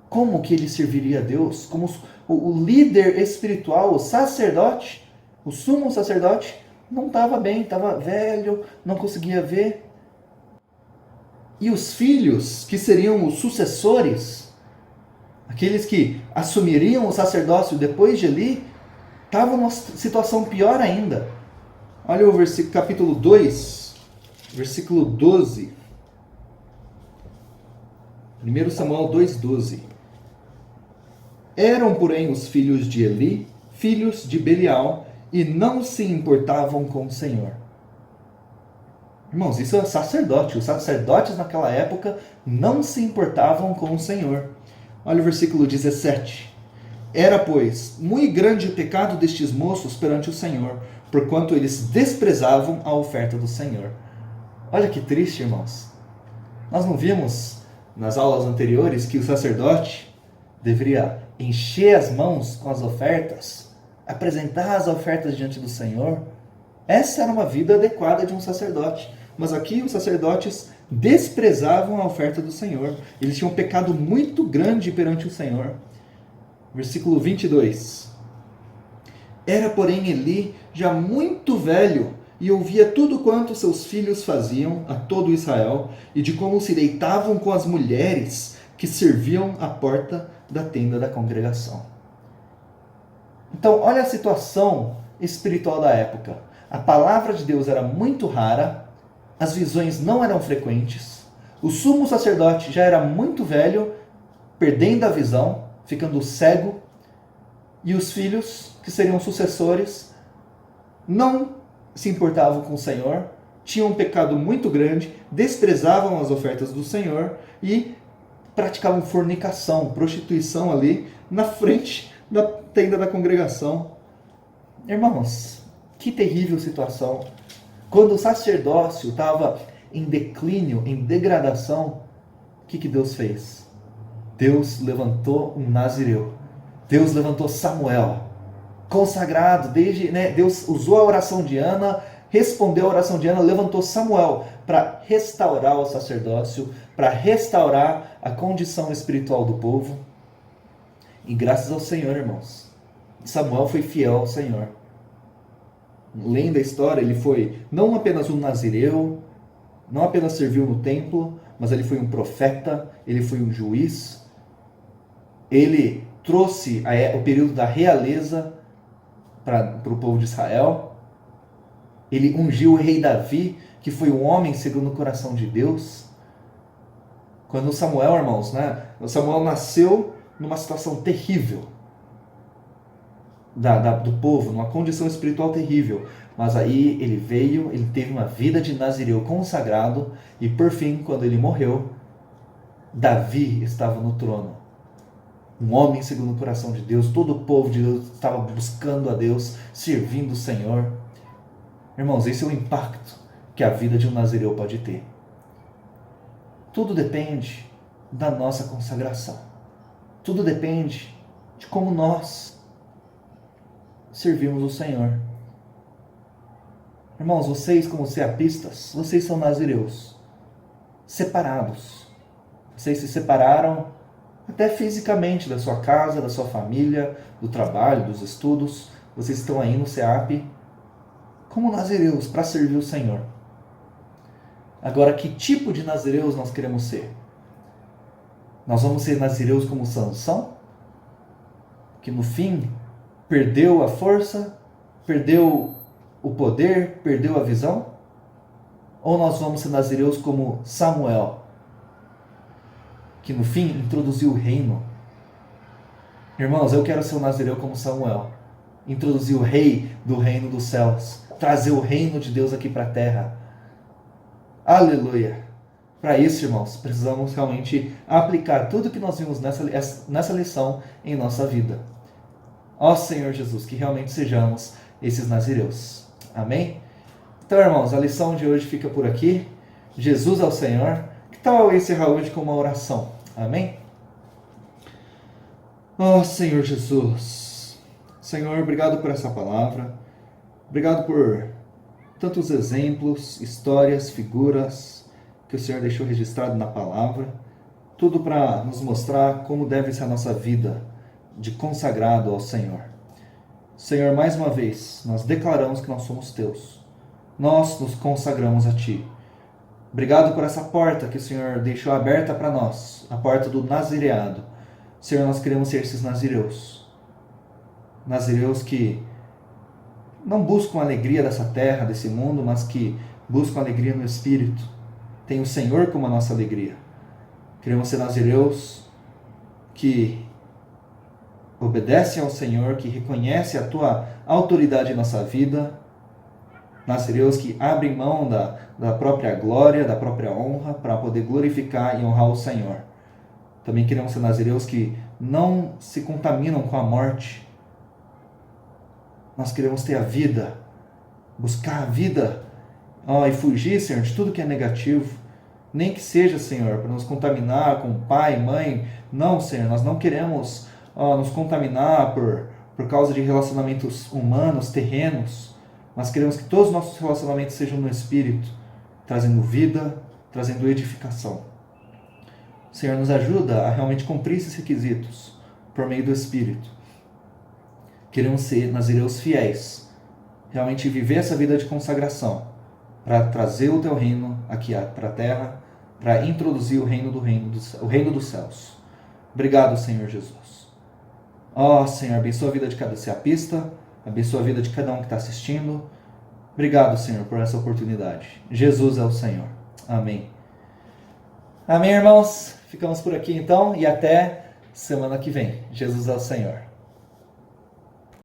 Speaker 1: Como que ele serviria a Deus? Como o líder espiritual, o sacerdote, o sumo sacerdote, não estava bem, estava velho, não conseguia ver. E os filhos, que seriam os sucessores, aqueles que assumiriam o sacerdócio depois de Eli, estavam numa situação pior ainda. Olha o versículo, capítulo 2, versículo 12. 1 Samuel 2,12. Eram, porém, os filhos de Eli, filhos de Belial, e não se importavam com o Senhor. Irmãos, isso é sacerdote. Os sacerdotes naquela época não se importavam com o Senhor. Olha o versículo 17. Era, pois, muito grande o pecado destes moços perante o Senhor, porquanto eles desprezavam a oferta do Senhor. Olha que triste, irmãos. Nós não vimos nas aulas anteriores que o sacerdote deveria encher as mãos com as ofertas, apresentar as ofertas diante do Senhor? Essa era uma vida adequada de um sacerdote. Mas aqui os sacerdotes desprezavam a oferta do Senhor. Eles tinham um pecado muito grande perante o Senhor. Versículo 22. Era, porém, Eli já muito velho e ouvia tudo quanto seus filhos faziam a todo Israel e de como se deitavam com as mulheres que serviam à porta da tenda da congregação. Então, olha a situação espiritual da época. A palavra de Deus era muito rara, as visões não eram frequentes, o sumo sacerdote já era muito velho, perdendo a visão, ficando cego, e os filhos, que seriam sucessores, não se importavam com o Senhor, tinham um pecado muito grande, desprezavam as ofertas do Senhor e praticavam fornicação, prostituição ali na frente da tenda da congregação. Irmãos, que terrível situação. Quando o sacerdócio estava em declínio, em degradação, o que Deus fez? Deus levantou um nazireu. Deus levantou Samuel, consagrado, Deus usou a oração de Ana, respondeu a oração de Ana, levantou Samuel para restaurar o sacerdócio, para restaurar a condição espiritual do povo. E graças ao Senhor, irmãos, Samuel foi fiel ao Senhor. Lendo a história, ele foi não apenas um nazireu, não apenas serviu no templo, mas ele foi um profeta, ele foi um juiz. Ele trouxe o período da realeza para o povo de Israel. Ele ungiu o rei Davi, que foi um homem segundo o coração de Deus. Quando Samuel, irmãos, Samuel nasceu numa situação terrível do povo, numa condição espiritual terrível. Mas aí ele veio, ele teve uma vida de nazireu consagrado, e por fim, quando ele morreu, Davi estava no trono. Um homem segundo o coração de Deus, todo o povo de Deus estava buscando a Deus, servindo o Senhor. Irmãos, esse é o impacto que a vida de um nazireu pode ter. Tudo depende da nossa consagração. Tudo depende de como nós servimos o Senhor. Irmãos, vocês como seapistas, vocês são nazireus, separados. Vocês se separaram até fisicamente da sua casa, da sua família, do trabalho, dos estudos. Vocês estão aí no SEAP como nazireus para servir o Senhor. Agora, que tipo de nazireus nós queremos ser? Nós vamos ser nazireus como Sansão, que no fim perdeu a força, perdeu o poder, perdeu a visão? Ou nós vamos ser nazireus como Samuel, que no fim introduziu o reino? Irmãos, eu quero ser um nazireu como Samuel, introduzir o rei do reino dos céus, trazer o reino de Deus aqui para a terra. Aleluia! Para isso, irmãos, precisamos realmente aplicar tudo que nós vimos nessa lição em nossa vida. Ó Senhor Jesus, que realmente sejamos esses nazireus. Amém? Então, irmãos, a lição de hoje fica por aqui. Jesus é o Senhor. Que tal eu encerrar hoje com uma oração? Amém? Ó Senhor Jesus. Senhor, obrigado por essa palavra. Obrigado por tantos exemplos, histórias, figuras que o Senhor deixou registrado na palavra. Tudo para nos mostrar como deve ser a nossa vida de consagrado ao Senhor. Senhor, mais uma vez, nós declaramos que nós somos teus. Nós nos consagramos a Ti. Obrigado por essa porta que o Senhor deixou aberta para nós, a porta do nazireado. Senhor, nós queremos ser esses nazireus. Nazireus que não buscam a alegria dessa terra, desse mundo, mas que buscam alegria no Espírito. Tem o Senhor como a nossa alegria. Queremos ser nazireus que obedecem ao Senhor, que reconhecem a Tua autoridade em nossa vida. Nazireus que abrem mão da própria glória, da própria honra, para poder glorificar e honrar o Senhor. Também queremos ser nazireus que não se contaminam com a morte. Nós queremos ter a vida, buscar a vida, e fugir, Senhor, de tudo que é negativo. Nem que seja, Senhor, para nos contaminar com pai, mãe. Não, Senhor, nós não queremos nos contaminar por causa de relacionamentos humanos, terrenos. Mas queremos que todos os nossos relacionamentos sejam no Espírito, trazendo vida, trazendo edificação. Senhor, nos ajuda a realmente cumprir esses requisitos por meio do Espírito. Queremos ser nazireus fiéis, realmente viver essa vida de consagração, para trazer o Teu reino aqui para a terra, para introduzir o reino dos céus. Obrigado, Senhor Jesus. Senhor, abençoa a vida de cada seapista, abençoa a vida de cada um que está assistindo. Obrigado, Senhor, por essa oportunidade. Jesus é o Senhor. Amém. Amém, irmãos? Ficamos por aqui então e até semana que vem. Jesus é o Senhor.